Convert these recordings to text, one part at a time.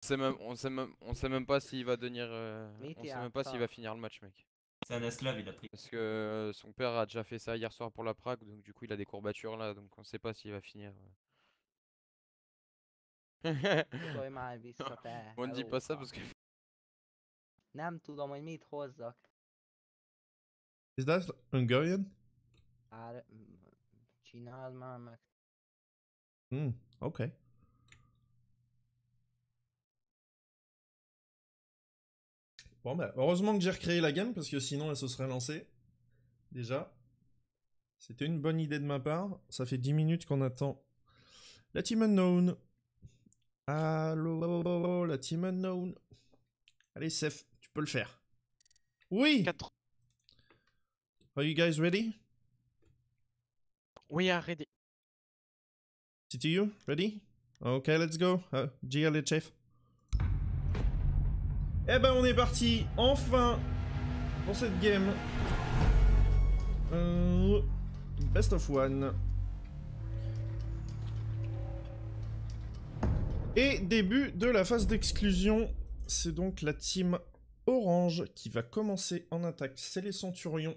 On sait même pas s'il va devenir. On sait même pas s'il va finir le match, mec. C'est un esclave, il a pris. Parce que son père a déjà fait ça hier soir pour la Prague, donc du coup il a des courbatures là, donc on sait pas s'il va finir. On ne dit pas ça parce que. Nem tudom, hogy mit hozzak. Is that Hungarian? Csináld már meg. Ok. Bon bah, heureusement que j'ai recréé la game, parce que sinon elle se serait lancée. Déjà. C'était une bonne idée de ma part. Ça fait 10 minutes qu'on attend la Team Unknown. Allô, la Team Unknown. Allez, Seth, tu peux le faire. Oui! 4. Are you guys ready? We are ready. CTU, ready? Okay, let's go. GL chef. Eh ben, on est parti, enfin, pour cette game. Best of one. Et début de la phase d'exclusion. C'est donc la team orange qui va commencer en attaque. C'est les Centurions.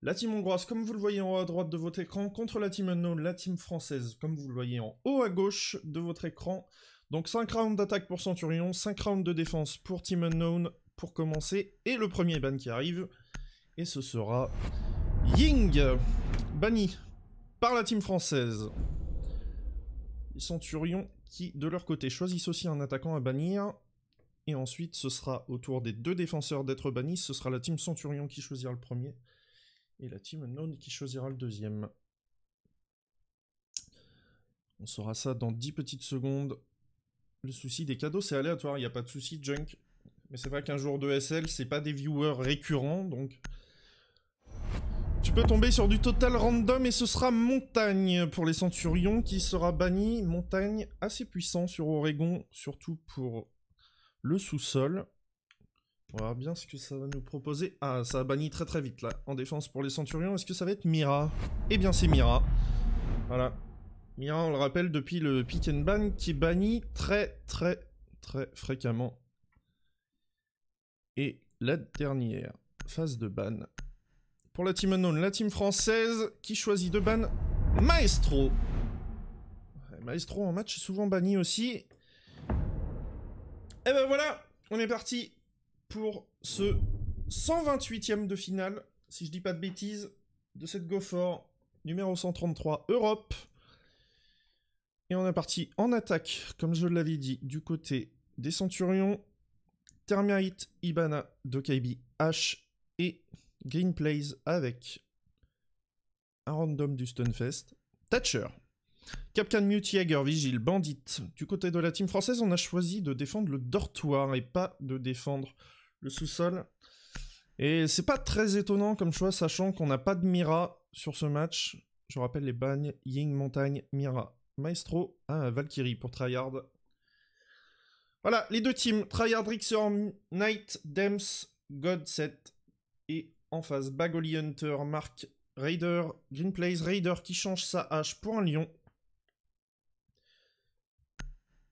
La team hongroise, comme vous le voyez en haut à droite de votre écran, contre la team unknown, la team française, comme vous le voyez en haut à gauche de votre écran. Donc 5 rounds d'attaque pour Centurion, 5 rounds de défense pour team unknown pour commencer. Et le premier ban qui arrive, et ce sera Ying, banni par la team française. Les Centurions qui, de leur côté, choisissent aussi un attaquant à bannir. Et ensuite, ce sera au tour des deux défenseurs d'être bannis. Ce sera la team Centurion qui choisira le premier. Et la team Unknown qui choisira le deuxième. On saura ça dans 10 petites secondes. Le souci des cadeaux, c'est aléatoire. Il n'y a pas de souci, Junk. Mais c'est vrai qu'un jour de SL, c'est pas des viewers récurrents, donc... Tu peux tomber sur du total random et ce sera Montagne pour les Centurions qui sera banni. Montagne assez puissant sur Oregon, surtout pour le sous-sol. On verra bien ce que ça va nous proposer. Ah, ça a banni très très vite là. En défense pour les Centurions, est-ce que ça va être Mira? Eh bien c'est Mira. Voilà. Mira, on le rappelle, depuis le pick and ban qui bannit très fréquemment. Et la dernière phase de ban. Pour la team unknown, la team française qui choisit de ban Maestro. Maestro en match est souvent banni aussi. Et ben voilà, on est parti pour ce 128e de finale, si je dis pas de bêtises, de cette Go4 numéro 133 Europe. Et on est parti en attaque, comme je l'avais dit, du côté des Centurions. Termite, Ibana, Dokaibi, H et Green Plays avec un random du Stunfest. Thatcher. Capcan Mute, Jäger, Vigile, Bandit. Du côté de la team française, on a choisi de défendre le dortoir et pas de défendre le sous-sol. Et c'est pas très étonnant comme choix, sachant qu'on n'a pas de Mira sur ce match. Je rappelle les bagnes, Ying, Montagne, Mira, Maestro, Valkyrie pour Tryhard. Voilà, les deux teams, Tryhard, Rixor, Knight, Dems, Godset. Et en face, Bagoli Hunter, Mark, Raider, Green Plays, Raider qui change sa hache pour un lion.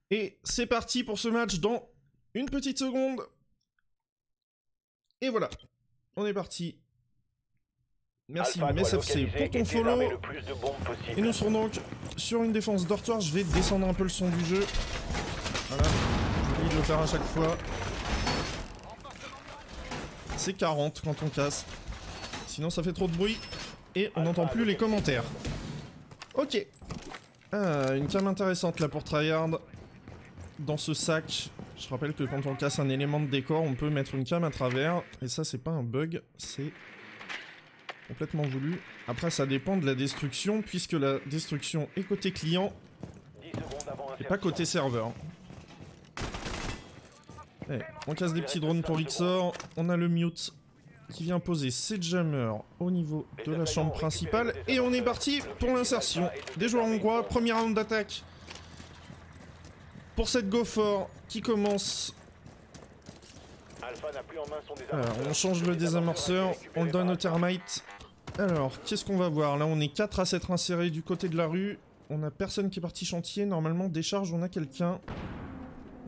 Et c'est parti pour ce match dans une petite seconde. Et voilà, on est parti. Merci MSFC pour ton follow. Et nous serons donc sur une défense dortoir. Je vais descendre un peu le son du jeu. Voilà, j'oublie de le faire à chaque fois. C'est 40 quand on casse. Sinon ça fait trop de bruit. Et on n'entend plus les commentaires. Ok. Une cam intéressante là pour Tryhard. Dans ce sac. Je rappelle que quand on casse un élément de décor, on peut mettre une cam à travers. Et ça, c'est pas un bug, c'est complètement voulu. Après, ça dépend de la destruction, puisque la destruction est côté client et pas côté serveur. Allez, on casse des petits drones pour Rixor. On a le mute qui vient poser ses jammers au niveau de la chambre principale. Et on est parti pour l'insertion des joueurs hongrois. Premier round d'attaque pour cette Go4 qui commence. Alors, on change le désamorceur, on le donne au Termite. Alors, qu'est-ce qu'on va voir? Là, on est 4 à s'être insérés du côté de la rue. On a personne qui est parti chantier. Normalement, décharge, on a quelqu'un.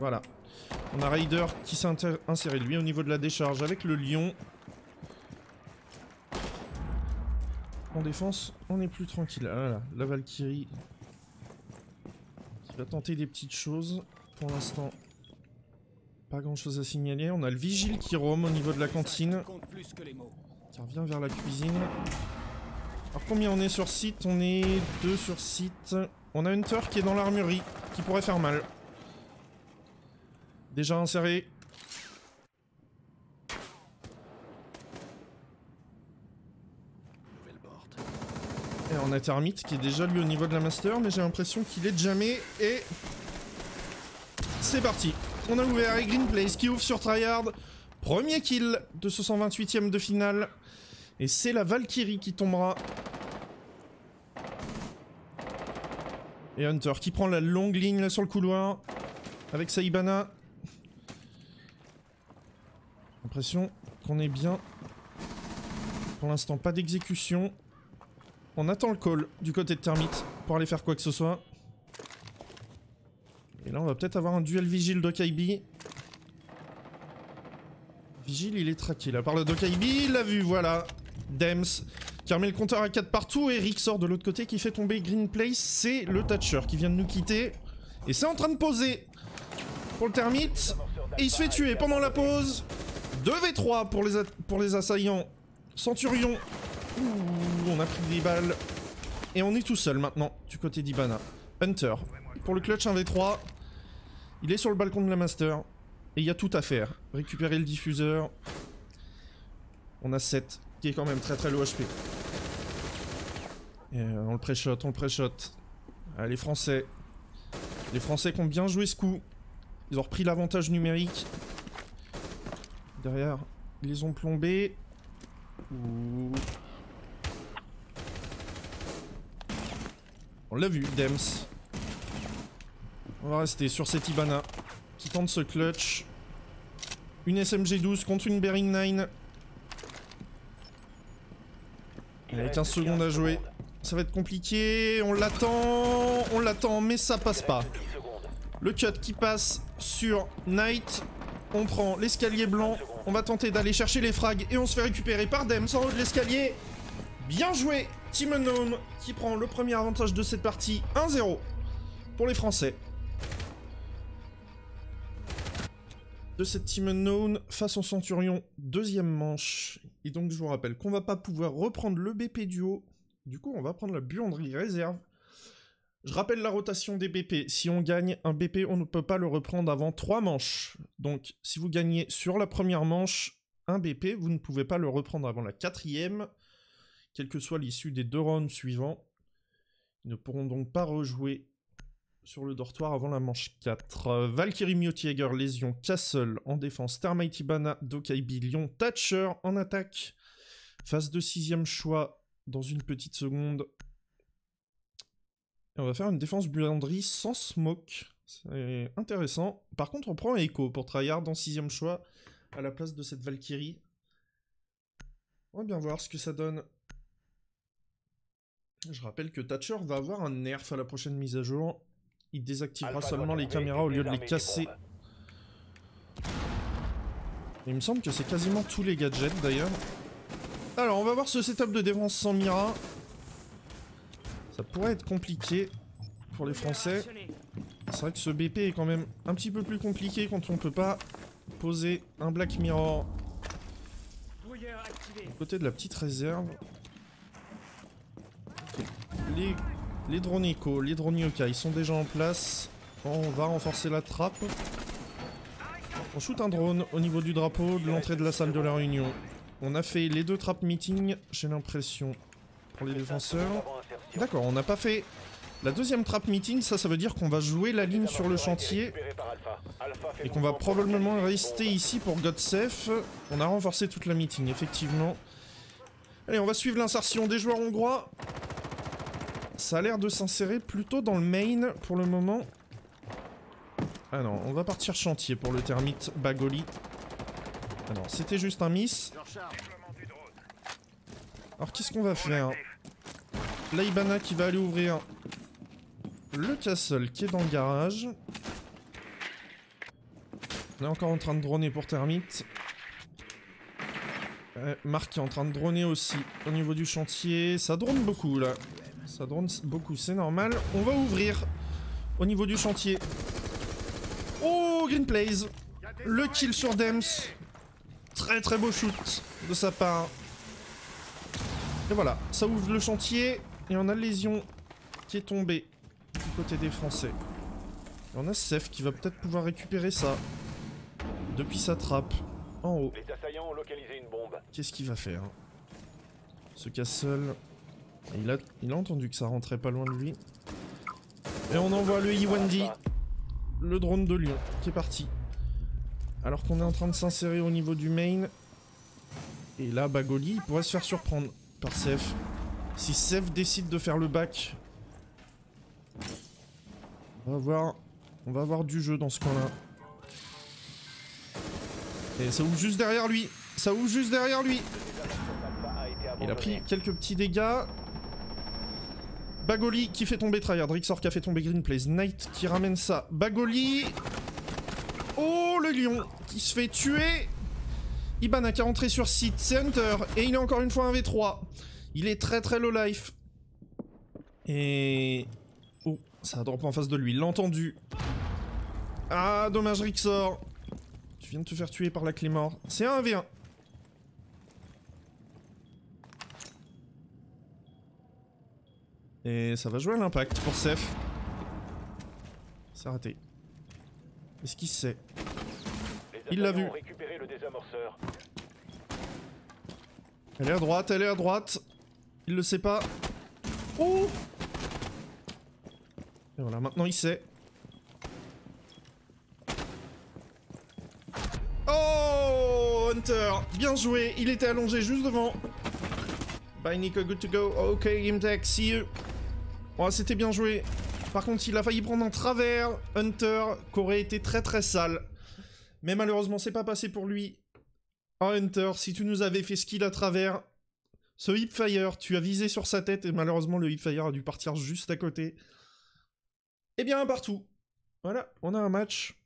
Voilà. On a Raider qui s'est inséré lui au niveau de la décharge avec le lion. En défense, on est plus tranquille. Ah là, la Valkyrie qui va tenter des petites choses. Pour l'instant, pas grand chose à signaler. On a le vigile qui roam au niveau de la cantine. Qui revient vers la cuisine. Alors combien on est sur site? On est 2 sur site. On a Hunter qui est dans l'armurerie, qui pourrait faire mal. Déjà inséré. Et on a Termite qui est déjà lui au niveau de la master, mais j'ai l'impression qu'il est jamais. Et c'est parti. On a ouvert et Green Place qui ouvre sur Tryhard. Premier kill de ce 128ème de finale. Et c'est la Valkyrie qui tombera. Et Hunter qui prend la longue ligne là sur le couloir. Avec sa Hibana. L'impression qu'on est bien. Pour l'instant, pas d'exécution. On attend le call du côté de Termite pour aller faire quoi que ce soit. Et là, on va peut-être avoir un duel vigile d'Okaibi. Vigile, il est traqué là par le d'Okaibi. Il l'a vu, voilà. Dems qui remet le compteur à 4 partout. Eric sort de l'autre côté qui fait tomber Green Place. C'est le Thatcher qui vient de nous quitter. Et c'est en train de poser pour le Termite. Et il se fait tuer pendant la pause. 2v3 pour les assaillants. Centurion. Ouh, on a pris des balles. Et on est tout seul maintenant du côté d'Hibana. Hunter. Pour le clutch 1v3. Il est sur le balcon de la master. Et il y a tout à faire. Récupérer le diffuseur. On a 7. Qui est quand même très très low HP. Et on le pré-shot, on le pré-shot. Ah, les Français. Les Français qui ont bien joué ce coup. Ils ont repris l'avantage numérique. Derrière, ils les ont plombés. Ouh. On l'a vu, Dems. On va rester sur cette Hibana qui tente ce clutch. Une SMG-12 contre une Bearing 9. Il y a 15 secondes à jouer. Ça va être compliqué. On l'attend, mais ça passe pas. Le cut qui passe sur Knight. On prend l'escalier blanc. On va tenter d'aller chercher les frags et on se fait récupérer par Dems en haut de l'escalier. Bien joué, Team Unknown qui prend le premier avantage de cette partie. 1-0 pour les Français. De cette Team Unknown face au Centurion, deuxième manche. Et donc je vous rappelle qu'on va pas pouvoir reprendre le BP duo. Du coup on va prendre la buanderie réserve. Je rappelle la rotation des BP. Si on gagne un BP, on ne peut pas le reprendre avant 3 manches. Donc si vous gagnez sur la première manche un BP, vous ne pouvez pas le reprendre avant la 4e. Quelle que soit l'issue des 2 rounds suivants. Ils ne pourront donc pas rejouer sur le dortoir avant la manche 4. Valkyrie, Mute-Jäger, Lésion, Castle en défense, Termite, Hibana, Dokaibi, Lion, Thatcher en attaque. Phase de 6e choix dans une petite seconde. Et on va faire une défense buanderie sans smoke. C'est intéressant. Par contre, on prend Echo pour tryhard en 6e choix à la place de cette Valkyrie. On va bien voir ce que ça donne. Je rappelle que Thatcher va avoir un nerf à la prochaine mise à jour. Il désactivera seulement les caméras au lieu de les casser. Il me semble que c'est quasiment tous les gadgets d'ailleurs. Alors on va voir ce setup de défense sans Mira. Ça pourrait être compliqué pour les Français. C'est vrai que ce BP est quand même un petit peu plus compliqué quand on peut pas poser un Black Mirror du côté de la petite réserve. Les drones Echo, les drones Yokai, ils sont déjà en place. On va renforcer la trappe. On shoot un drone au niveau du drapeau de l'entrée de la salle de la réunion. On a fait les 2 trappes meeting, j'ai l'impression, pour les défenseurs. D'accord, on n'a pas fait la 2e trappe meeting, ça veut dire qu'on va jouer la ligne sur le chantier. Et qu'on va probablement rester ici pour Godsafe. On a renforcé toute la meeting, effectivement. Allez, on va suivre l'insertion des joueurs hongrois. Ça a l'air de s'insérer plutôt dans le main pour le moment. Ah non, on va partir chantier pour le Termite Bagoli. Ah non, c'était juste un miss. Alors qu'est-ce qu'on va faire? La Hibana qui va aller ouvrir le castle qui est dans le garage. On est encore en train de droner pour Termite. Marc est en train de droner aussi au niveau du chantier. Ça drone beaucoup là. Ça drone beaucoup, c'est normal. On va ouvrir au niveau du chantier. Oh, Green Plays. Le kill sur Dems. Très très beau shoot de sa part. Et voilà, ça ouvre le chantier. Et on a Lésion qui est tombé du côté des Français. Et on a Sef qui va peut-être pouvoir récupérer ça depuis sa trappe en haut. Les assaillants ont localisé une bombe. Qu'est-ce qu'il va faire? Ce Castle, il a entendu que ça rentrait pas loin de lui. Et on envoie le Iwandi, le drone de Lyon, qui est parti. Alors qu'on est en train de s'insérer au niveau du main. Et là, Bagoli, il pourrait se faire surprendre par Sef. Si Sef décide de faire le back, on va avoir du jeu dans ce coin-là. Et ça ouvre juste derrière lui. Ça ouvre juste derrière lui. Il a pris quelques petits dégâts. Bagoli qui fait tomber Tryhard. Rixor qui a fait tomber Green Plays. Knight qui ramène ça. Bagoli. Oh, le lion qui se fait tuer. Ibana qui est rentré sur site. C'est Hunter. Et il est encore une fois un V3. Il est très très low life. Et... oh, ça a drop en face de lui. Il l'a entendu. Ah, dommage Rixor. Tu viens de te faire tuer par la clé mort. C'est un 1v1. Et ça va jouer à l'impact pour Sef. C'est raté. Est-ce qu'il sait? Il l'a vu. Elle est à droite, elle est à droite. Il le sait pas. Oh! Et voilà, maintenant il sait. Oh, Hunter, bien joué. Il était allongé juste devant. Bye Nico, good to go. Ok, Imtech, see you. Oh, c'était bien joué. Par contre, il a failli prendre un travers. Hunter, qui aurait été très très sale. Mais malheureusement, c'est pas passé pour lui. Oh, Hunter, si tu nous avais fait skill à travers, ce hipfire, tu as visé sur sa tête et malheureusement, le hipfire a dû partir juste à côté. Eh bien, un partout. Voilà, on a un match.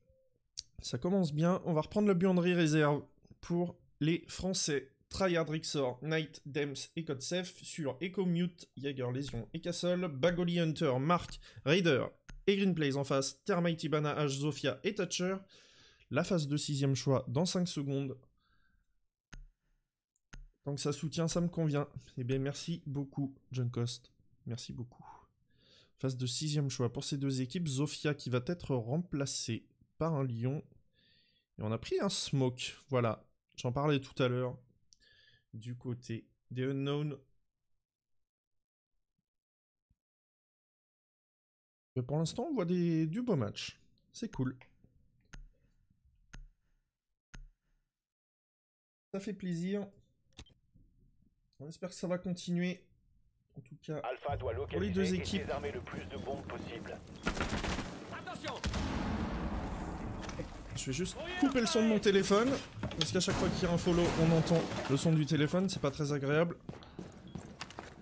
Ça commence bien. On va reprendre la buanderie réserve pour les Français. Tryhard, Rixor, Knight, Dems et Kotsef sur Echo, Mute, Jaeger, Lésion et Castle, Bagoli, Hunter, Mark, Raider et Green Plays en face, Termite, Ibana, H, Zofia et Thatcher. La phase de 6ème choix dans 5 secondes. Tant que ça soutient, ça me convient. Eh bien, merci beaucoup, John Cost. Merci beaucoup. Phase de 6ème choix pour ces deux équipes. Zofia qui va être remplacée par un lion. Et on a pris un smoke. Voilà, j'en parlais tout à l'heure. Du côté des Unknown. Mais pour l'instant, on voit du beau match. C'est cool. Ça fait plaisir. On espère que ça va continuer. En tout cas, Alpha doit pour les deux équipes. et désarmer le plus de bombes possible. Attention! Je vais juste couper le son de mon téléphone. Parce qu'à chaque fois qu'il y a un follow, on entend le son du téléphone. C'est pas très agréable.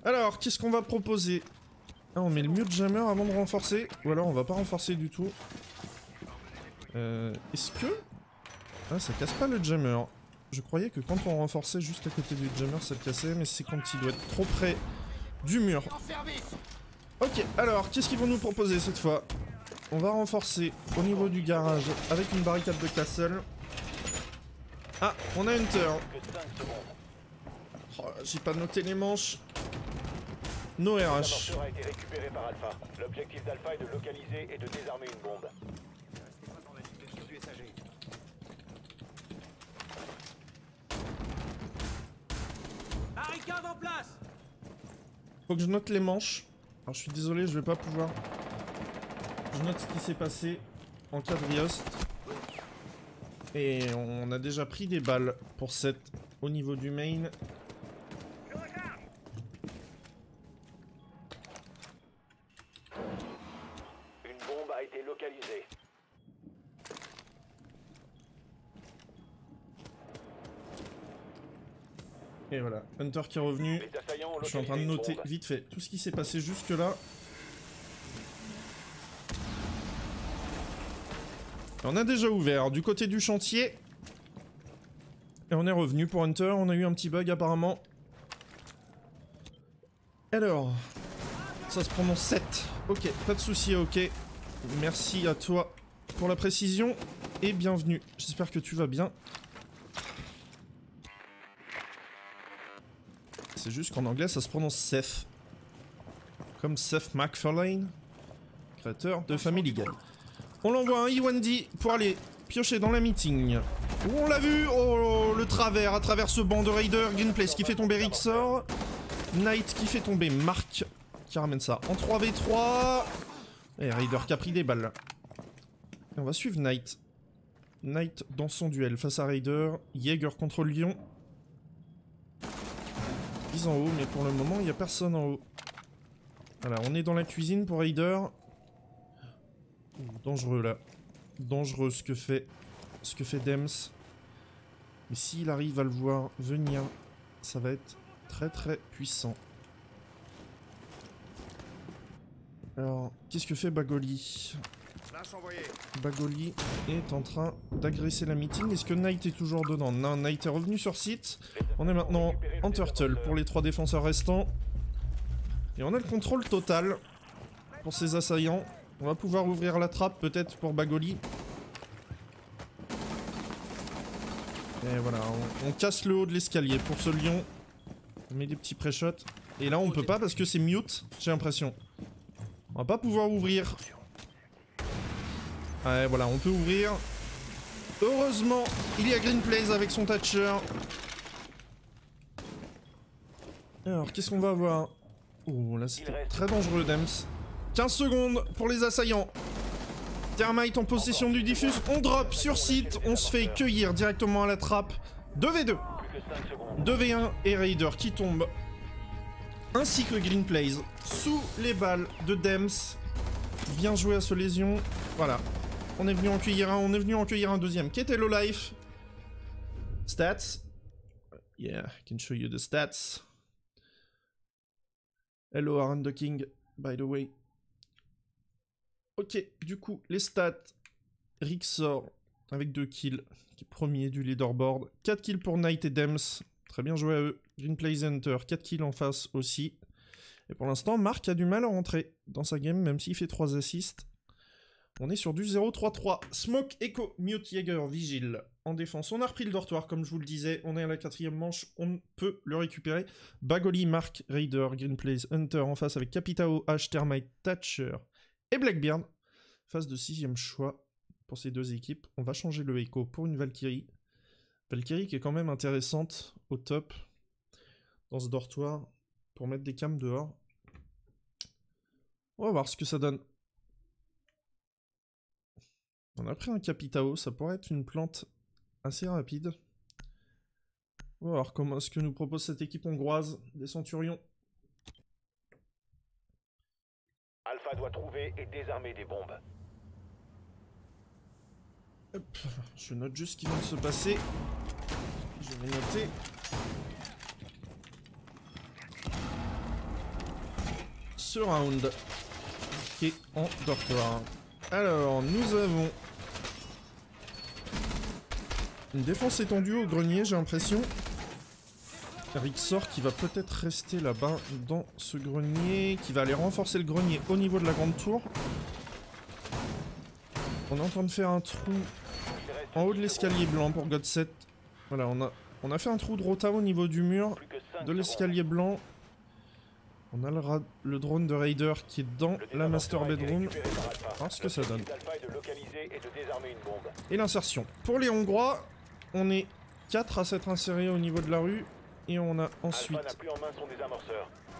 Alors, qu'est-ce qu'on va proposer? Ah, on met le mute jammer avant de renforcer. Ou alors on va pas renforcer du tout. Est-ce que... ah, ça casse pas le jammer. Je croyais que quand on renforçait juste à côté du jammer, ça le cassait. Mais c'est quand il doit être trop près du mur. Ok, alors, qu'est-ce qu'ils vont nous proposer cette fois? On va renforcer au niveau du garage avec une barricade de castle. Ah, on a Hunter. Oh, j'ai pas noté les manches. No RH. A été récupéré par Alpha. L'objectif d'Alpha est de localiser et de désarmer une bombe. Barricade en place. Faut que je note les manches. Alors je suis désolé, je vais pas pouvoir. Je note ce qui s'est passé en cas de riposte. Et on a déjà pris des balles pour 7 au niveau du main. Une bombe a été localisée. Et voilà, Hunter qui est revenu. Les assaillants ont Je suis en train de localisé une noter bombe. vite fait tout ce qui s'est passé jusque là. On a déjà ouvert du côté du chantier. Et on est revenu pour Hunter. On a eu un petit bug apparemment. Alors, ça se prononce 7. Ok, pas de souci, ok. Merci à toi pour la précision. Et bienvenue. J'espère que tu vas bien. C'est juste qu'en anglais ça se prononce Seth. Comme Seth MacFarlane, créateur de Family Guy. On l'envoie un E1D pour aller piocher dans la meeting. Où on l'a vu, oh, le travers, à travers ce banc de Raiders. Greenplace qui fait tomber Rixor. Knight qui fait tomber Mark, qui ramène ça en 3v3. Et Raider qui a pris des balles. Et on va suivre Knight. Knight dans son duel face à Raider. Jaeger contre Lion. Ils en haut, mais pour le moment, il n'y a personne en haut. Voilà, on est dans la cuisine pour Raider. Dangereux là. Dangereux ce que fait Dems. Mais s'il arrive à le voir venir, ça va être très très puissant. Alors, qu'est-ce que fait Bagoli? Bagoli est en train d'agresser la meeting. Est-ce que Knight est toujours dedans? Non, Knight est revenu sur site. On est maintenant en turtle pour les 3 défenseurs restants. Et on a le contrôle total pour ces assaillants. On va pouvoir ouvrir la trappe peut-être pour Bagoli. Et voilà, on casse le haut de l'escalier pour ce lion. On met des petits pré-shots. Et là on peut pas parce que c'est mute, j'ai l'impression. On va pas pouvoir ouvrir. Ouais voilà, on peut ouvrir. Heureusement, il y a Greenplace avec son Thatcher. Alors, qu'est-ce qu'on va avoir? Oh, là c'était très dangereux, Dems. 15 secondes pour les assaillants. Thermite en possession du diffuse. On drop sur site. On se fait cueillir directement à la trappe. 2v2. 2v1 et Raider qui tombe. Ainsi que Greenplace. Sous les balles de Dems. Bien joué à ce lésion. Voilà. On est venu en cueillir un. On est venu en cueillir un deuxième. Qui était low life. Stats. Yeah, I can show you the stats. Hello Aaron the King, by the way. Ok, du coup, les stats. Rixor avec 2 kills, qui est premier du leaderboard. 4 kills pour Knight et Dems. Très bien joué à eux. Greenplace Hunter, 4 kills en face aussi. Et pour l'instant, Mark a du mal à rentrer dans sa game, même s'il fait 3 assists. On est sur du 0-3-3. Smoke, Echo, Mute, Jaeger, Vigile en défense. On a repris le dortoir, comme je vous le disais. On est à la 4ème manche. On peut le récupérer. Bagoli, Mark, Raider, Greenplace, Hunter en face avec Capitao, H, Thermite, Thatcher et Blackbeard. Phase de 6ème choix pour ces deux équipes. On va changer le Echo pour une Valkyrie. Valkyrie qui est quand même intéressante au top dans ce dortoir pour mettre des cams dehors. On va voir ce que ça donne. On a pris un Capitao, ça pourrait être une plante assez rapide. On va voir comment est-ce que nous propose cette équipe hongroise des Centurions. Alpha doit trouver et désarmer des bombes. Hop, je note juste ce qui vient de se passer. Je vais noter. Ce round qui est en dortoir. Alors, nous avons une défense étendue au grenier, j'ai l'impression. Rixor qui va peut-être rester là-bas dans ce grenier, qui va aller renforcer le grenier au niveau de la grande tour. On est en train de faire un trou en haut de l'escalier blanc pour Godset. Voilà, on a fait un trou de rota au niveau du mur de l'escalier blanc. On a le drone de Raider qui est dans la master bedroom. Voir ce que ça donne. Et l'insertion. Pour les Hongrois, on est 4 à s'être insérés au niveau de la rue. Et on a ensuite...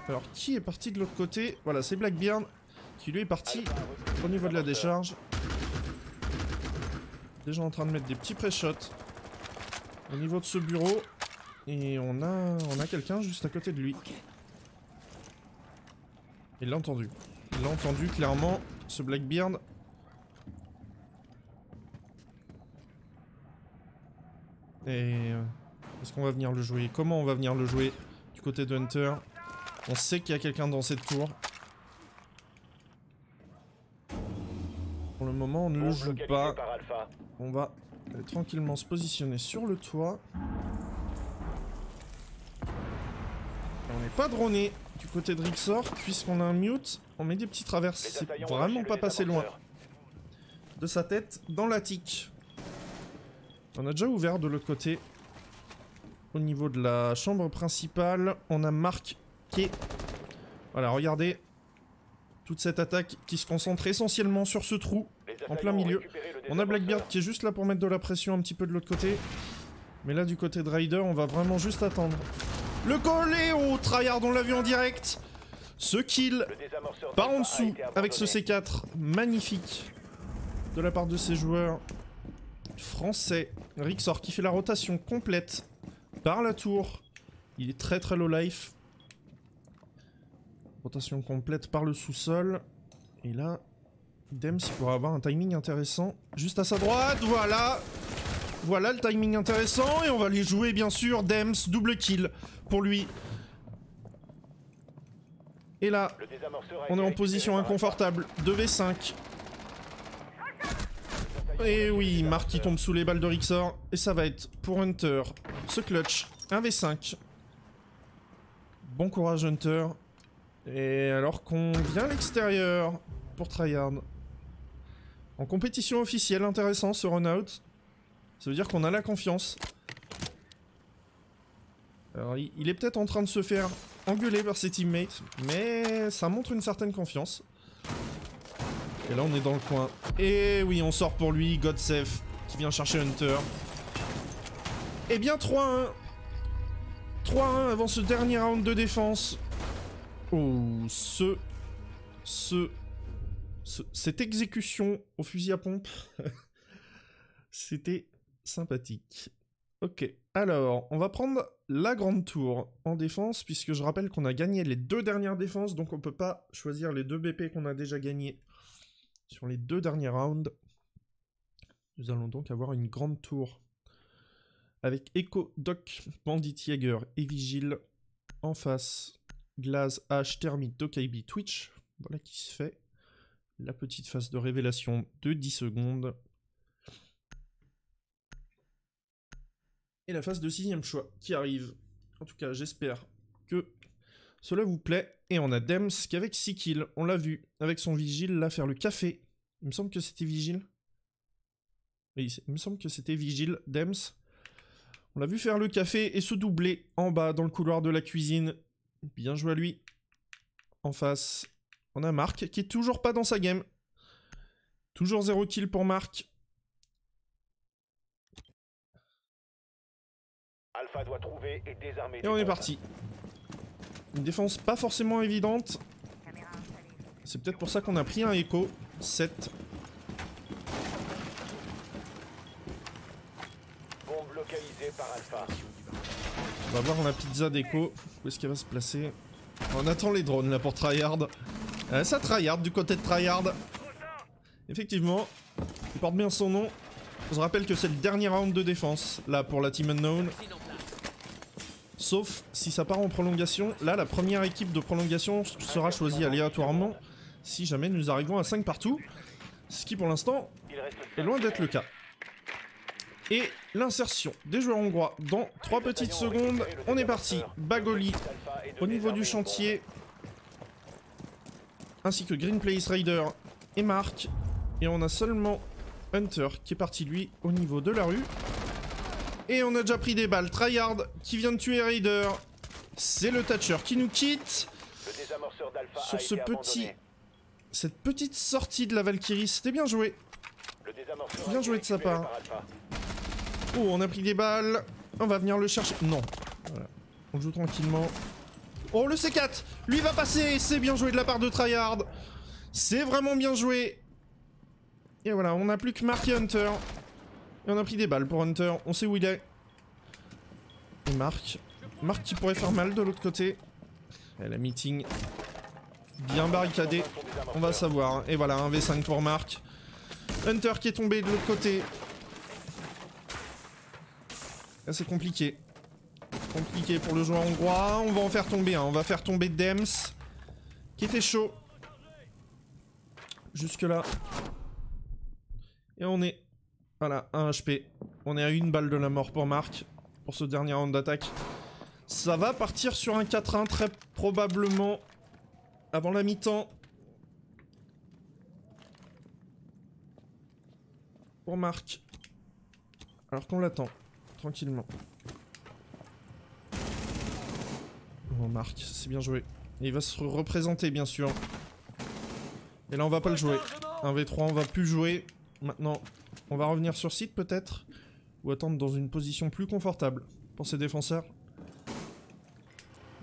Alors, qui est parti de l'autre côté? Voilà, c'est Blackbeard qui lui est parti au niveau de la décharge. Déjà en train de mettre des petits pré-shots au niveau de ce bureau. Et on a quelqu'un juste à côté de lui. Il l'a entendu. Il l'a entendu clairement, ce Blackbeard. Et... est-ce qu'on va venir le jouer? Comment on va venir le jouer du côté de Hunter? On sait qu'il y a quelqu'un dans cette tour. Pour le moment, on ne le joue pas. On va tranquillement se positionner sur le toit. On n'est pas droné du côté de Rixor, puisqu'on a un mute. On met des petits traverses, c'est vraiment pas passé loin de sa tête dans l'attic. On a déjà ouvert de l'autre côté. Au niveau de la chambre principale, on a Marc qui est... Voilà, regardez. Toute cette attaque qui se concentre essentiellement sur ce trou, en plein milieu. On a Blackbeard qui est juste là pour mettre de la pression un petit peu de l'autre côté. Mais là, du côté de Raider, on va vraiment juste attendre. Le collé au tryhard, on l'a vu en direct. Ce kill par en dessous avec ce C4 magnifique de la part de ces joueurs français. Rixor qui fait la rotation complète par la tour. Il est très très low life. Rotation complète par le sous-sol. Et là, Dems il pourra avoir un timing intéressant juste à sa droite. Voilà. Voilà le timing intéressant. Et on va les jouer bien sûr. Dems, double kill pour lui. Et là, on est en position inconfortable. 2v5. Et oui, Marc qui tombe sous les balles de Rixor. Et ça va être pour Hunter ce clutch. 1v5. Bon courage Hunter. Et alors qu'on vient à l'extérieur pour tryhard. En compétition officielle, intéressant ce run-out. Ça veut dire qu'on a la confiance. Alors il est peut-être en train de se faire engueuler par ses teammates, mais ça montre une certaine confiance. Et là on est dans le coin. Et oui, on sort pour lui, Godsef, qui vient chercher Hunter. Et bien 3-1. 3-1 avant ce dernier round de défense. Oh, cette exécution au fusil à pompe, c'était sympathique. Ok, alors, on va prendre la grande tour en défense, puisque je rappelle qu'on a gagné les 2 dernières défenses, donc on peut pas choisir les 2 BP qu'on a déjà gagnés sur les 2 derniers rounds. Nous allons donc avoir une grande tour avec Echo, Doc, Bandit, Jaeger et Vigile en face. Glaze, H, Thermique, Dokaibi, Twitch. Voilà qui se fait. La petite phase de révélation de 10 secondes. Et la phase de 6ème choix qui arrive. En tout cas, j'espère que cela vous plaît. Et on a Dems qui avec 6 kills, on l'a vu, avec son Vigile, là, faire le café. Il me semble que c'était Vigile. Oui, il me semble que c'était Vigile, Dems. On l'a vu faire le café et se doubler en bas dans le couloir de la cuisine. Bien joué à lui. En face, on a Marc qui est toujours pas dans sa game. Toujours 0 kill pour Marc. Alpha doit trouver et désarmer. Et on est parti. Une défense pas forcément évidente. C'est peut-être pour ça qu'on a pris un Echo. 7. Bombe localisée par Alpha. On va voir la pizza d'Echo. Où est-ce qu'elle va se placer? On attend les drones là pour tryhard. Ça tryhard du côté de tryhard. Effectivement, il porte bien son nom. Je rappelle que c'est le dernier round de défense là pour la Team Unknown. Sauf si ça part en prolongation. Là, la première équipe de prolongation sera choisie aléatoirement si jamais nous arrivons à 5 partout. Ce qui pour l'instant est loin d'être le cas. Et l'insertion des joueurs hongrois dans 3 petites secondes. On est parti. Bagoli au niveau du chantier. Ainsi que Green Place Raider et Marc. Et on a seulement Hunter qui est parti lui au niveau de la rue. Et on a déjà pris des balles. Tryhard qui vient de tuer Raider. C'est le Thatcher qui nous quitte. Sur ce cette petite sortie de la Valkyrie. C'était bien joué. Bien joué de sa part. Oh, on a pris des balles. On va venir le chercher. Non. Voilà. On joue tranquillement. Oh, le C4. Lui va passer. C'est bien joué de la part de Tryhard. C'est vraiment bien joué. Et voilà, on n'a plus que Marc et Hunter. Et on a pris des balles pour Hunter. On sait où il est. Et Marc. Marc qui pourrait faire mal de l'autre côté. Et la meeting. Bien barricadé. On va savoir. Et voilà, un V5 pour Marc. Hunter qui est tombé de l'autre côté. Là, c'est compliqué. Compliqué pour le joueur hongrois. On va en faire tomber un. On va faire tomber Dems. Qui était chaud. Jusque là. Et on est Voilà, 1 HP. On est à 1 balle de la mort pour Marc, pour ce dernier round d'attaque. Ça va partir sur un 4-1 très probablement avant la mi-temps. Pour Marc. Alors qu'on l'attend, tranquillement. Oh Marc, c'est bien joué. Et il va se représenter bien sûr. Et là on va pas le jouer. 1v3 on va plus jouer. Maintenant on va revenir sur site peut-être. Ou attendre dans une position plus confortable pour ses défenseurs.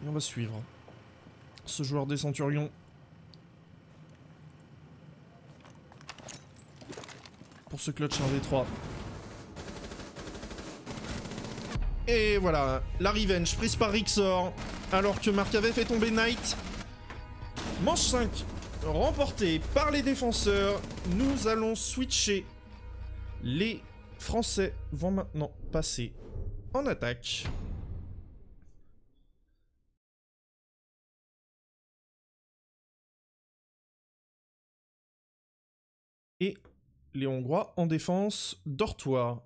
Et on va suivre ce joueur des Centurions. Pour ce clutch 1v3. Et voilà, la revenge prise par Rixor. Alors que Marc avait fait tomber Knight. Manche 5 remportée par les défenseurs. Nous allons switcher. Les Français vont maintenant passer en attaque. Et les Hongrois en défense, dortoir.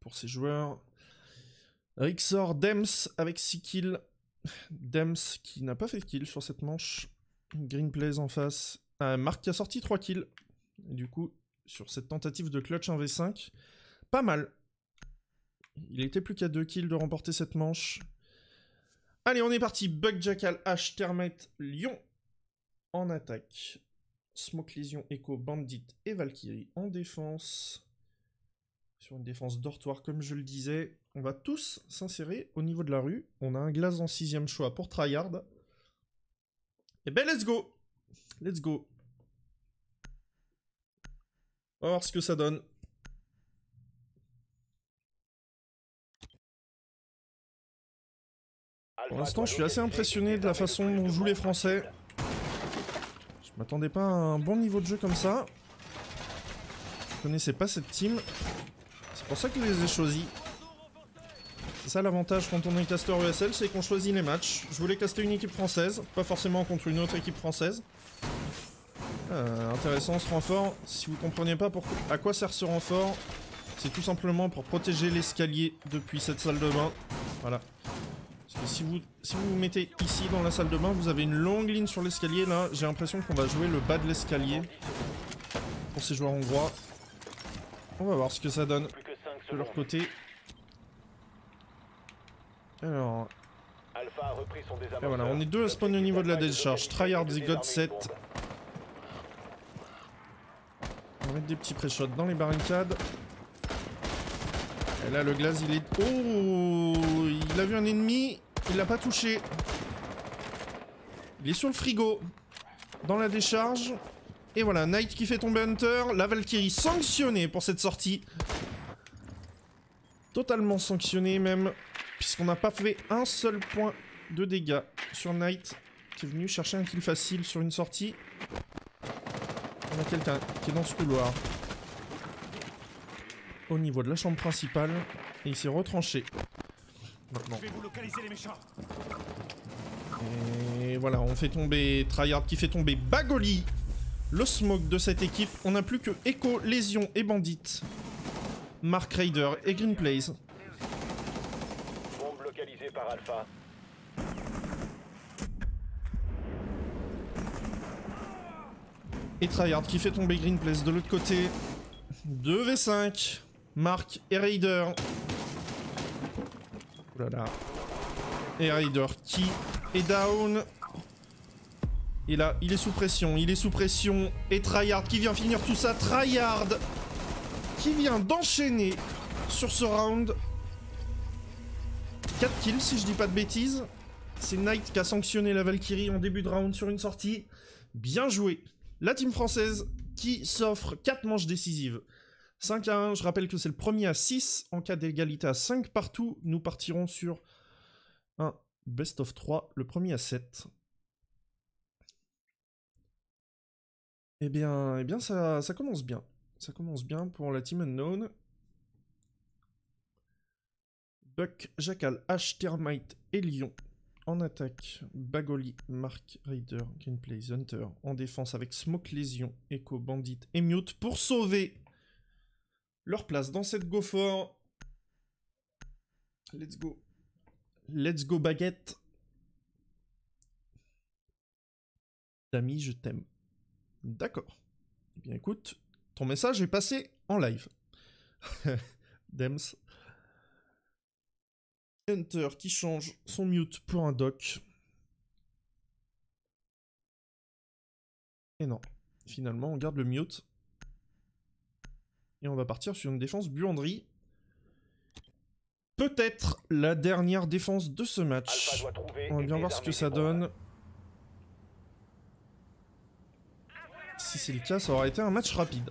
Pour ces joueurs. Rixor, Dems avec 6 kills. Dems qui n'a pas fait de kill sur cette manche. Green Plays en face. Marc qui a sorti 3 kills. Et du coup, sur cette tentative de clutch 1v5, pas mal. Il était plus qu'à 2 kills de remporter cette manche. Allez, on est parti. Bug, Jackal, H, Termite, Lion en attaque. Smoke, Lésion, Echo, Bandit et Valkyrie en défense. Sur une défense dortoir, comme je le disais. On va tous s'insérer au niveau de la rue. On a un glace en 6ème choix pour Tryhard. Et ben, let's go! Let's go! On va voir ce que ça donne. Pour l'instant, je suis assez impressionné de la façon dont jouent les Français. Je m'attendais pas à un bon niveau de jeu comme ça. Je connaissais pas cette team. C'est pour ça que je les ai choisis. C'est ça l'avantage quand on est caster ESL, c'est qu'on choisit les matchs. Je voulais caster une équipe française, pas forcément contre une autre équipe française. Intéressant ce renfort. Si vous comprenez pas à quoi sert ce renfort, c'est tout simplement pour protéger l'escalier depuis cette salle de bain. Voilà. Parce que si vous vous mettez ici dans la salle de bain, vous avez une longue ligne sur l'escalier. Là, j'ai l'impression qu'on va jouer le bas de l'escalier pour ces joueurs hongrois. On va voir ce que ça donne de leur côté. Alors... Et voilà, on est deux à spawn au niveau de la décharge. Tryhard et God 7. On va mettre des petits pré-shots dans les barricades. Et là, le glace, il est... Oh! Il a vu un ennemi. Il l'a pas touché. Il est sur le frigo. Dans la décharge. Et voilà, Knight qui fait tomber Hunter. La Valkyrie sanctionnée pour cette sortie. Totalement sanctionnée même. Puisqu'on n'a pas fait un seul point de dégâts sur Knight. Qui est venu chercher un kill facile sur une sortie. On a quelqu'un qui est dans ce couloir. Au niveau de la chambre principale. Et il s'est retranché. Maintenant. Et voilà, on fait tomber Tryhard qui fait tomber Bagoli. Le smoke de cette équipe. On n'a plus que Echo, Lésion et Bandit. Mark Raider et Green Plays. Bombe localisée par Alpha. Et Tryhard qui fait tomber Green Plays de l'autre côté. 2v5. Mark et Raider. Oulala. Et Raider qui est down. Et là, il est sous pression. Il est sous pression. Et Tryhard qui vient finir tout ça. Tryhard qui vient d'enchaîner sur ce round. 4 kills si je dis pas de bêtises. C'est Knight qui a sanctionné la Valkyrie en début de round sur une sortie. Bien joué. La team française qui s'offre 4 manches décisives. 5 à 1, je rappelle que c'est le premier à 6. En cas d'égalité à 5 partout, nous partirons sur un best of 3, le premier à 7. Eh bien ça commence bien. Ça commence bien pour la team Unknown. Buck, Jackal, H, Termite et Lion. En attaque, Bagoli, Mark, Raider, Gameplay, Hunter. En défense avec Smoke, Lésion, Echo, Bandit et Mute pour sauver leur place dans cette go fort. Let's go. Let's go baguette. Dami, je t'aime. D'accord. Eh bien écoute, ton message est passé en live. Dems. Hunter qui change son mute pour un doc. Et non. Finalement, on garde le mute. Et on va partir sur une défense buanderie. Peut-être la dernière défense de ce match. On va bien voir ce que ça donne. Si c'est le cas, ça aurait été un match rapide.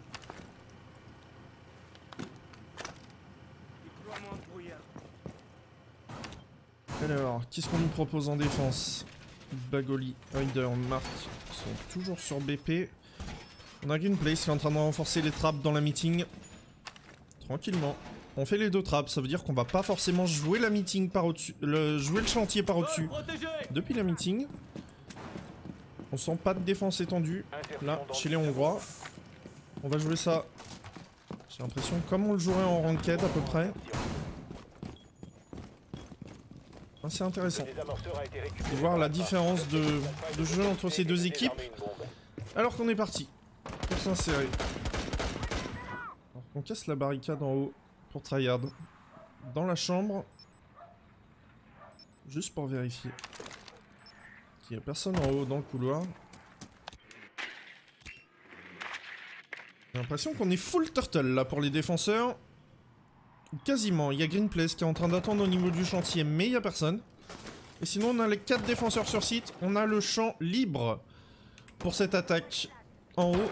Alors, qu'est-ce qu'on nous propose en défense? Bagoli, Rider, Mark sont toujours sur BP. On a Greenplace qui est en train de renforcer les trappes dans la meeting. Tranquillement. On fait les deux trappes, ça veut dire qu'on va pas forcément jouer la meeting par au-dessus, jouer le chantier par au-dessus. Depuis la meeting, on sent pas de défense étendue. Là, chez les Hongrois, on va jouer ça. J'ai l'impression comme on le jouerait en ranked à peu près. C'est intéressant de voir la différence de jeu entre ces deux équipes. Alors qu'on est parti pour s'insérer. On casse la barricade en haut pour tryhard. Dans la chambre. Juste pour vérifier qu'il n'y a personne en haut dans le couloir. J'ai l'impression qu'on est full turtle là pour les défenseurs. Quasiment, il y a Greenplace qui est en train d'attendre au niveau du chantier, mais il n'y a personne. Et sinon, on a les 4 défenseurs sur site. On a le champ libre pour cette attaque en haut.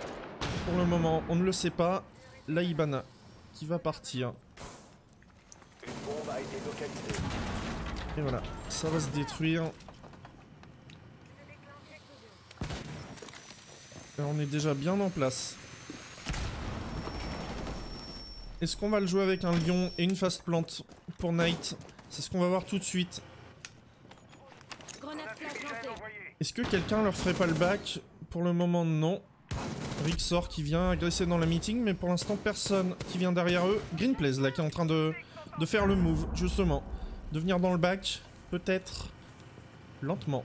Pour le moment, on ne le sait pas. La Ibana qui va partir. Une bombe a été localisée. Et voilà, ça va se détruire. Et on est déjà bien en place. Est-ce qu'on va le jouer avec un lion et une fast plante pour Knight? C'est ce qu'on va voir tout de suite. Est-ce que quelqu'un leur ferait pas le back? Pour le moment, non. Rixor qui vient agresser dans la meeting, mais pour l'instant, personne qui vient derrière eux. Greenplace, là, qui est en train de faire le move, justement. De venir dans le back, peut-être lentement.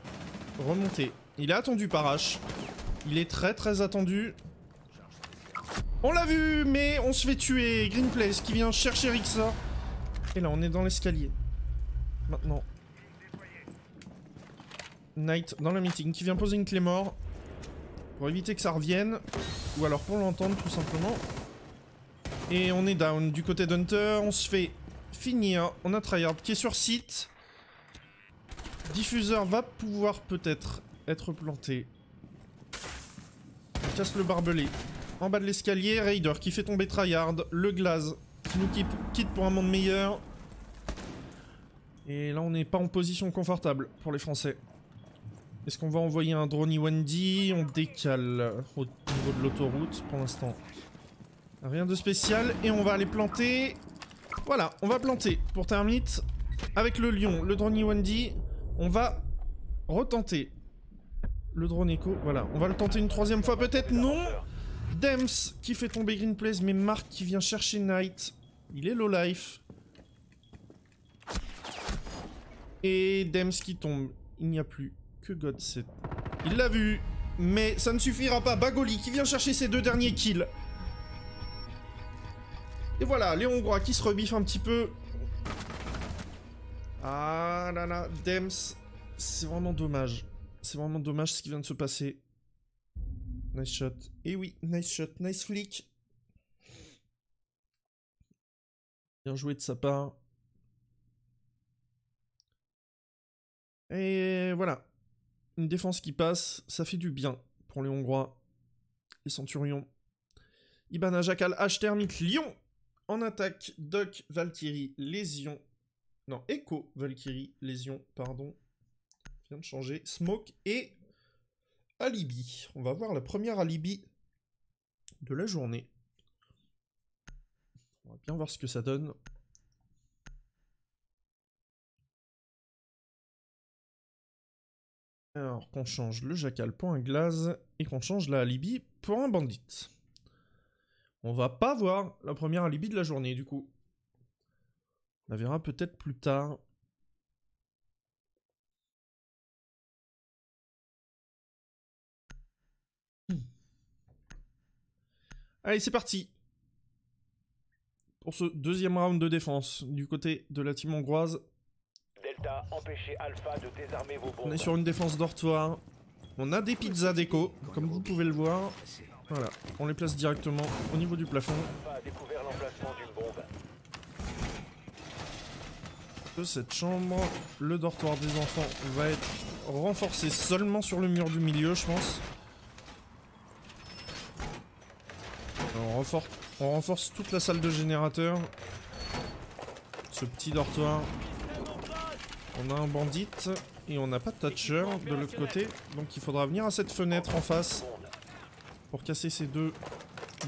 Remonter. Il est attendu par H. Il est très très attendu. On l'a vu, mais on se fait tuer. Greenplace qui vient chercher Rixor. Et là, on est dans l'escalier. Maintenant. Knight dans la meeting qui vient poser une clé mort. Pour éviter que ça revienne. Ou alors pour l'entendre, tout simplement. Et on est down du côté d'Hunter. On se fait finir. On a tryhard qui est sur site. Diffuseur va pouvoir peut-être être planté. On casse le barbelé. En bas de l'escalier, Raider qui fait tomber tryhard. Le Glaze qui nous quitte pour un monde meilleur. Et là, on n'est pas en position confortable pour les Français. Est-ce qu'on va envoyer un drone Wendy? On décale au niveau de l'autoroute pour l'instant. Rien de spécial. Et on va aller planter. Voilà, on va planter pour Termite. Avec le lion, le drone Wendy. On va retenter. Le drone Echo, voilà. On va le tenter une troisième fois, peut-être non. Dems qui fait tomber Greenplace, mais Mark qui vient chercher Knight. Il est low life. Et Dems qui tombe. Il n'y a plus que Godset. Il l'a vu, mais ça ne suffira pas. Bagoli qui vient chercher ses 2 derniers kills. Et voilà, les Hongrois qui se rebiffent un petit peu. Ah là là, Dems. C'est vraiment dommage. C'est vraiment dommage ce qui vient de se passer. Nice shot. Et oui, nice shot, nice flick. Bien joué de sa part. Et voilà. Une défense qui passe, ça fait du bien pour les Hongrois. Les Centurions. Ibana, Jackal, H, Thermite, Lion. En attaque, Doc, Valkyrie, Lésion. Non, Echo, Valkyrie, Lésion, pardon. Vient de changer. Smoke et Alibi. On va voir la première Alibi de la journée. On va bien voir ce que ça donne. Alors qu'on change le Jackal pour un Glaze et qu'on change la Alibi pour un Bandit. On va pas voir la première alibi de la journée, du coup. On la verra peut-être plus tard. Allez, c'est parti. Pour ce deuxième round de défense, du côté de la team hongroise. Delta, empêchez Alpha de désarmer vos bombes. On est sur une défense dortoir. On a des pizzas déco, comme vous pouvez le voir. Voilà, on les place directement au niveau du plafond. Alpha a découvert l'emplacement d'une bombe. De cette chambre, le dortoir des enfants va être renforcé seulement sur le mur du milieu, je pense. On renforce toute la salle de générateur. Ce petit dortoir. On a un bandit et on n'a pas de Thatcher de l'autre côté. Donc il faudra venir à cette fenêtre en face pour casser ces deux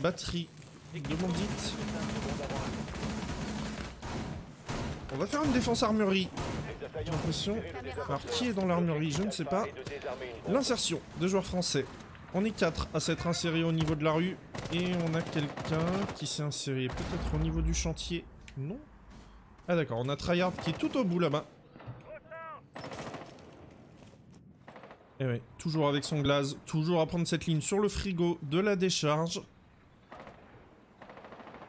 batteries de bandits. On va faire une défense armurerie. J'ai l'impression. Alors qui est dans l'armurerie? Je ne sais pas. L'insertion de joueurs français. On est 4 à s'être insérés au niveau de la rue. Et on a quelqu'un qui s'est inséré peut-être au niveau du chantier. Non? Ah d'accord, on a Tryhard qui est tout au bout là-bas. Et ouais, toujours avec son glaze. Toujours à prendre cette ligne sur le frigo de la décharge.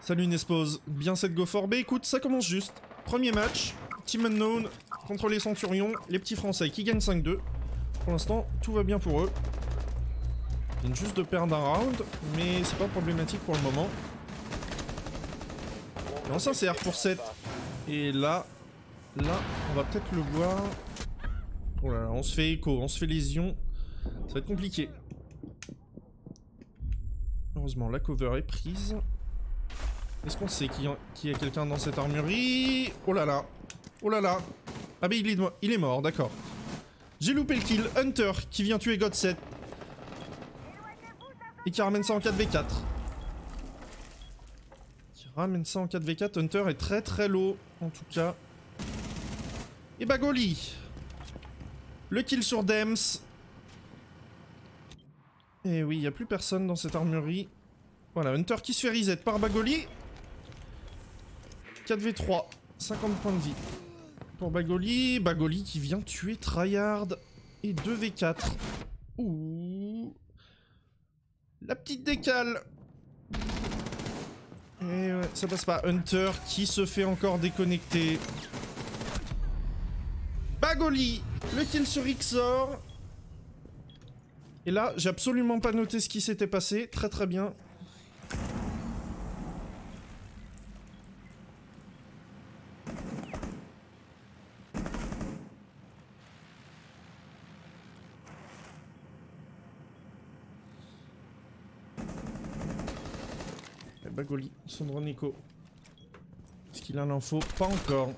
Salut Nespose. Bien cette go for B. Écoute, ça commence juste. Premier match. Team Unknown contre les Centurions. Les petits Français qui gagnent 5-2. Pour l'instant, tout va bien pour eux. Ils viennent juste de perdre un round, mais c'est pas problématique pour le moment. Et on s'insère pour 7. Et là, on va peut-être le voir. Oh là là, on se fait écho, on se fait lésion. Ça va être compliqué. Heureusement, la cover est prise. Est-ce qu'on sait qu'il y a quelqu'un dans cette armurerie? Oh là là. Oh là là. Ah ben il est mort, d'accord. J'ai loupé le kill. Hunter qui vient tuer God7. Et qui ramène ça en 4v4. Hunter est très très low, en tout cas. Et Bagoli. Le kill sur Dems. Et oui, il n'y a plus personne dans cette armurerie. Voilà, Hunter qui se fait reset par Bagoli. 4v3. 50 points de vie. Pour Bagoli. Bagoli qui vient tuer Tryhard. Et 2v4. Ouh. La petite décale. Et ouais, ça passe pas. Hunter qui se fait encore déconnecter. Bagoli. Le kill sur Ixor. Et là, j'ai absolument pas noté ce qui s'était passé. Très très bien. Bagoli, son drone écho. Est-ce qu'il a l'info? Pas encore.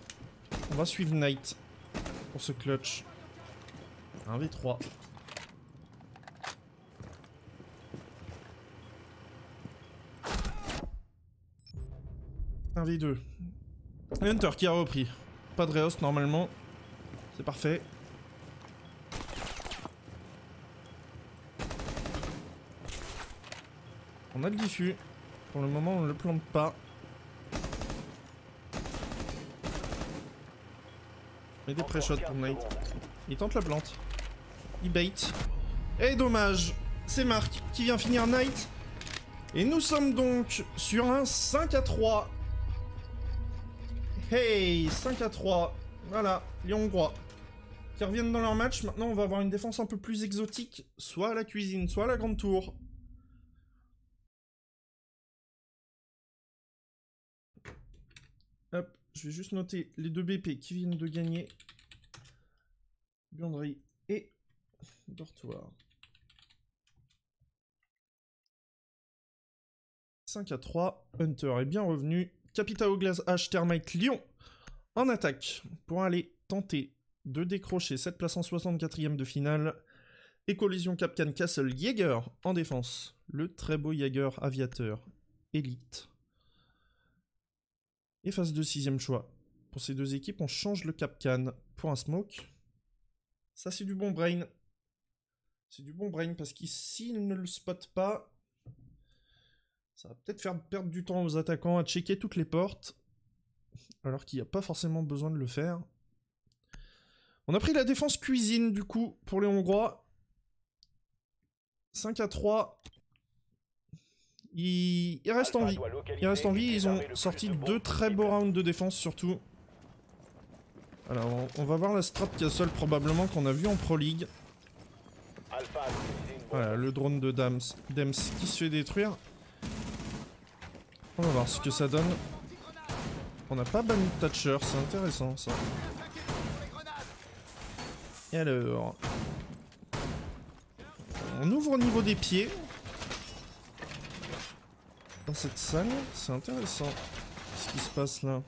On va suivre Knight pour ce clutch. 1v3. Un V2. Hunter qui a repris. Pas de rehost normalement. C'est parfait. On a le diffus. Pour le moment, on ne le plante pas. Mais des pré-shots pour Knight. Il tente la plante. Il bait. Et dommage. C'est Marc qui vient finir Knight. Et nous sommes donc sur un 5-3. Hey, 5-3. Voilà, les Hongrois qui reviennent dans leur match. Maintenant, on va avoir une défense un peu plus exotique. Soit à la cuisine, soit à la grande tour. Hop, je vais juste noter les deux BP qui viennent de gagner. Buanderie et dortoir. 5-3, Hunter est bien revenu. Capitao Glass H Thermite Lyon en attaque pour aller tenter de décrocher cette place en 64e de finale. Et collision Capcan Castle Jaeger en défense. Le très beau Jaeger aviateur élite. Et phase de 6ème choix. Pour ces deux équipes, on change le Capcan pour un smoke. Ça, c'est du bon brain. C'est du bon brain parce qu'ici, il ne le spot pas. Ça va peut-être faire perdre du temps aux attaquants à checker toutes les portes. Alors qu'il n'y a pas forcément besoin de le faire. On a pris la défense cuisine du coup pour les Hongrois. 5-3. Ils restent en vie. Ils restent en vie. Ils ont sorti 2 très beaux rounds de défense surtout. Alors on va voir la strat castle probablement qu'on a vu en Pro League. Voilà le drone de Dems qui se fait détruire. On va voir ce que ça donne. On n'a pas banni Thatcher, c'est intéressant ça. Et alors... On ouvre au niveau des pieds. Dans cette salle, c'est intéressant. Ce qui se passe là.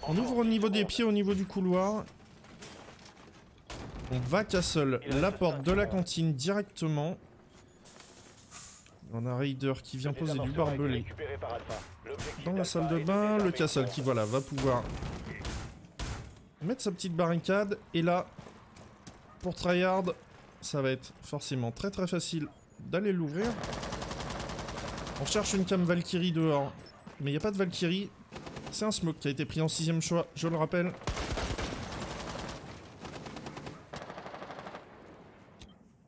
On ouvre au niveau des pieds, au niveau du couloir. On va castle la porte de la cantine directement. On a Raider qui vient poser du barbelé dans la salle de bain. Le castle qui voilà va pouvoir mettre sa petite barricade. Et là, pour tryhard, ça va être forcément très très facile d'aller l'ouvrir. On cherche une cam Valkyrie dehors, mais il n'y a pas de Valkyrie. C'est un smoke qui a été pris en 6ème choix, je le rappelle.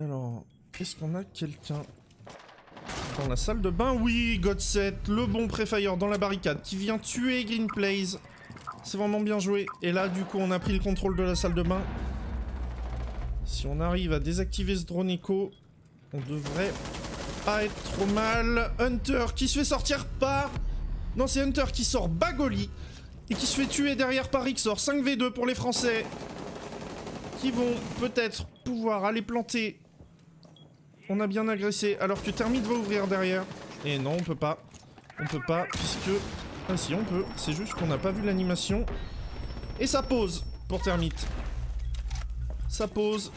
Alors, est-ce qu'on a quelqu'un dans la salle de bain? Oui, Godset, le bon pré-fire dans la barricade qui vient tuer Green Plays. C'est vraiment bien joué. Et là, du coup, on a pris le contrôle de la salle de bain. Si on arrive à désactiver ce drone écho, on devrait pas être trop mal. Hunter qui se fait sortir par... Non, c'est Hunter qui sort Bagoli et qui se fait tuer derrière par Rixor. 5v2 pour les Français qui vont peut-être pouvoir aller planter. On a bien agressé alors que Termite va ouvrir derrière. Et non, on peut pas. On peut pas puisque... Ah si, on peut. C'est juste qu'on n'a pas vu l'animation. Et ça pose pour Termite. Ça pose.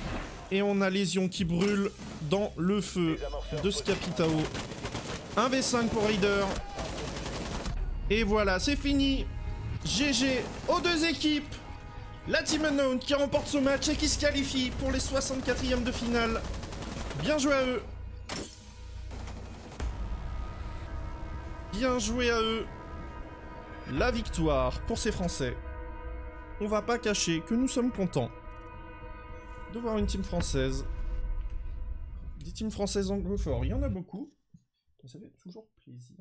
Et on a Lésion qui brûle dans le feu de Scapitao. 1v5 pour Raider. Et voilà, c'est fini. GG aux deux équipes. La Team Unknown qui remporte ce match et qui se qualifie pour les 64e de finale. Bien joué à eux. Bien joué à eux. La victoire pour ces Français. On va pas cacher que nous sommes contents de voir une team française. Des teams françaises anglophones, il y en a beaucoup. Ça fait toujours plaisir.